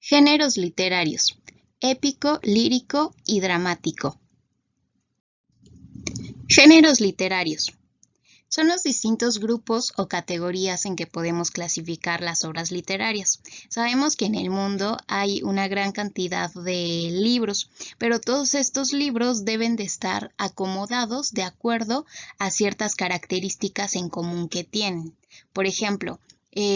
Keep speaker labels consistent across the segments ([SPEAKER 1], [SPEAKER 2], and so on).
[SPEAKER 1] Géneros literarios: épico, lírico y dramático. Géneros literarios. Son los distintos grupos o categorías en que podemos clasificar las obras literarias. Sabemos que en el mundo hay una gran cantidad de libros, pero todos estos libros deben de estar acomodados de acuerdo a ciertas características en común que tienen. Por ejemplo,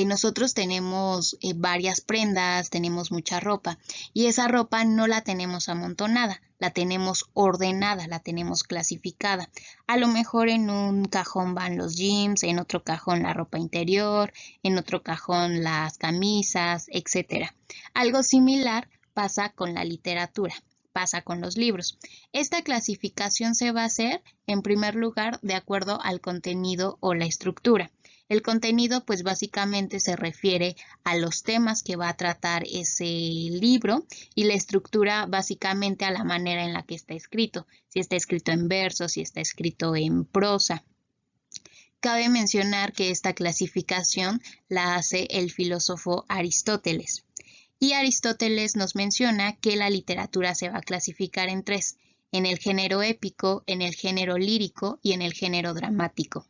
[SPEAKER 1] nosotros tenemos varias prendas, tenemos mucha ropa y esa ropa no la tenemos amontonada, la tenemos ordenada, la tenemos clasificada. A lo mejor en un cajón van los jeans, en otro cajón la ropa interior, en otro cajón las camisas, etc. Algo similar pasa con la literatura, pasa con los libros. Esta clasificación se va a hacer, en primer lugar, de acuerdo al contenido o la estructura. El contenido, pues básicamente se refiere a los temas que va a tratar ese libro y la estructura básicamente a la manera en la que está escrito, si está escrito en verso, si está escrito en prosa. Cabe mencionar que esta clasificación la hace el filósofo Aristóteles. Y Aristóteles nos menciona que la literatura se va a clasificar en tres: en el género épico, en el género lírico y en el género dramático.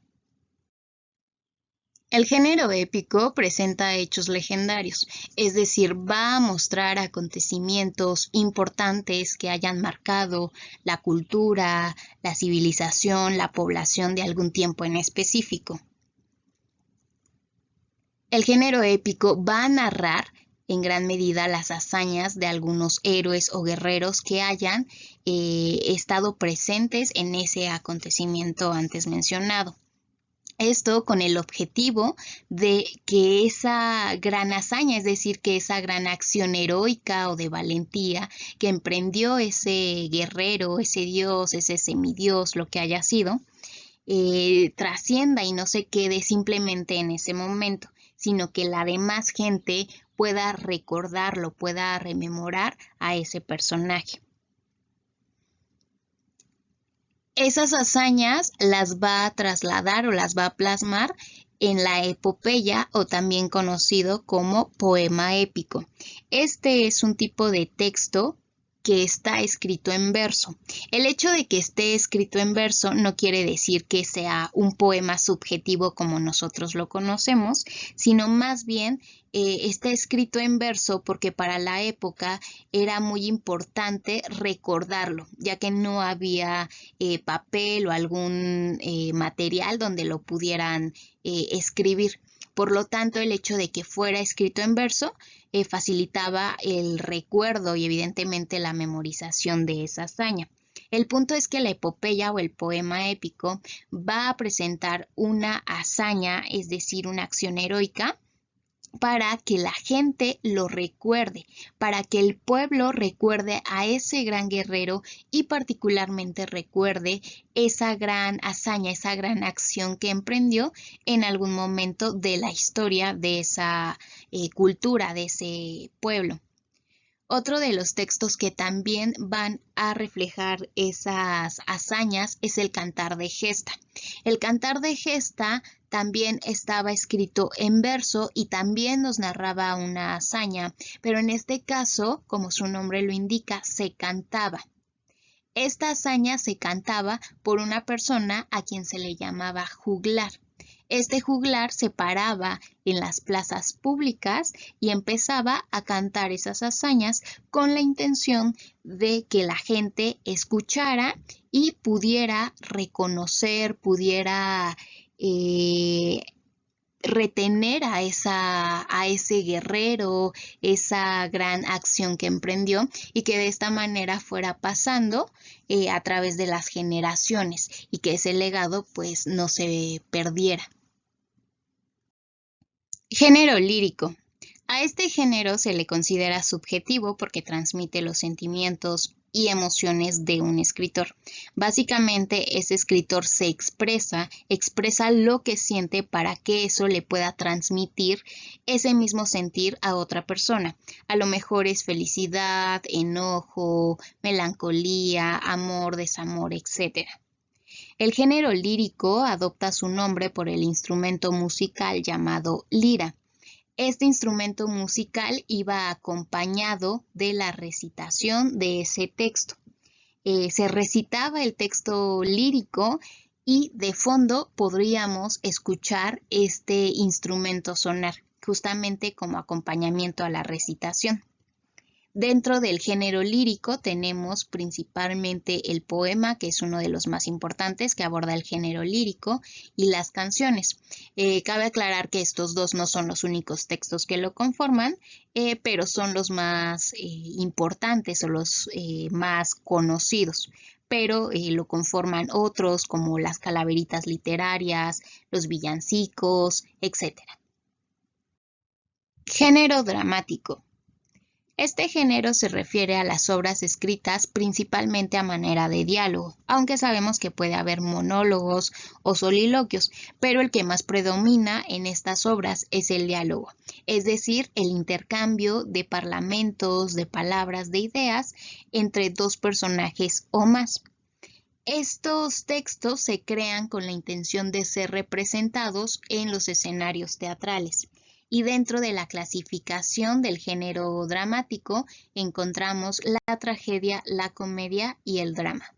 [SPEAKER 1] El género épico presenta hechos legendarios, es decir, va a mostrar acontecimientos importantes que hayan marcado la cultura, la civilización, la población de algún tiempo en específico. El género épico va a narrar en gran medida las hazañas de algunos héroes o guerreros que hayan estado presentes en ese acontecimiento antes mencionado. Esto con el objetivo de que esa gran hazaña, es decir, que esa gran acción heroica o de valentía que emprendió ese guerrero, ese dios, ese semidios, lo que haya sido, trascienda y no se quede simplemente en ese momento, sino que la demás gente pueda recordarlo, pueda rememorar a ese personaje. Esas hazañas las va a trasladar o las va a plasmar en la epopeya, o también conocido como poema épico. Este es un tipo de texto que está escrito en verso. El hecho de que esté escrito en verso no quiere decir que sea un poema subjetivo como nosotros lo conocemos, sino más bien está escrito en verso porque para la época era muy importante recordarlo, ya que no había papel o algún material donde lo pudieran escribir. Por lo tanto, el hecho de que fuera escrito en verso facilitaba el recuerdo y evidentemente la memorización de esa hazaña. El punto es que la epopeya o el poema épico va a presentar una hazaña, es decir, una acción heroica, para que la gente lo recuerde, para que el pueblo recuerde a ese gran guerrero y particularmente recuerde esa gran hazaña, esa gran acción que emprendió en algún momento de la historia de esa cultura, de ese pueblo. Otro de los textos que también van a reflejar esas hazañas es el Cantar de Gesta. El Cantar de Gesta también estaba escrito en verso y también nos narraba una hazaña, pero en este caso, como su nombre lo indica, se cantaba. Esta hazaña se cantaba por una persona a quien se le llamaba juglar. Este juglar se paraba en las plazas públicas y empezaba a cantar esas hazañas con la intención de que la gente escuchara y pudiera reconocer, pudiera retener a ese guerrero, esa gran acción que emprendió, y que de esta manera fuera pasando a través de las generaciones y que ese legado pues no se perdiera. Género lírico. A este género se le considera subjetivo porque transmite los sentimientos y emociones de un escritor. Básicamente, ese escritor se expresa lo que siente para que eso le pueda transmitir ese mismo sentir a otra persona. A lo mejor es felicidad, enojo, melancolía, amor, desamor, etc. El género lírico adopta su nombre por el instrumento musical llamado lira. Este instrumento musical iba acompañado de la recitación de ese texto. Se recitaba el texto lírico y de fondo podríamos escuchar este instrumento sonar, justamente como acompañamiento a la recitación. Dentro del género lírico tenemos principalmente el poema, que es uno de los más importantes, que aborda el género lírico, y las canciones. Cabe aclarar que estos dos no son los únicos textos que lo conforman, pero son los más importantes o los más conocidos. Pero lo conforman otros como las calaveritas literarias, los villancicos, etc. Género dramático. Este género se refiere a las obras escritas principalmente a manera de diálogo, aunque sabemos que puede haber monólogos o soliloquios, pero el que más predomina en estas obras es el diálogo, es decir, el intercambio de parlamentos, de palabras, de ideas entre dos personajes o más. Estos textos se crean con la intención de ser representados en los escenarios teatrales. Y dentro de la clasificación del género dramático encontramos la tragedia, la comedia y el drama.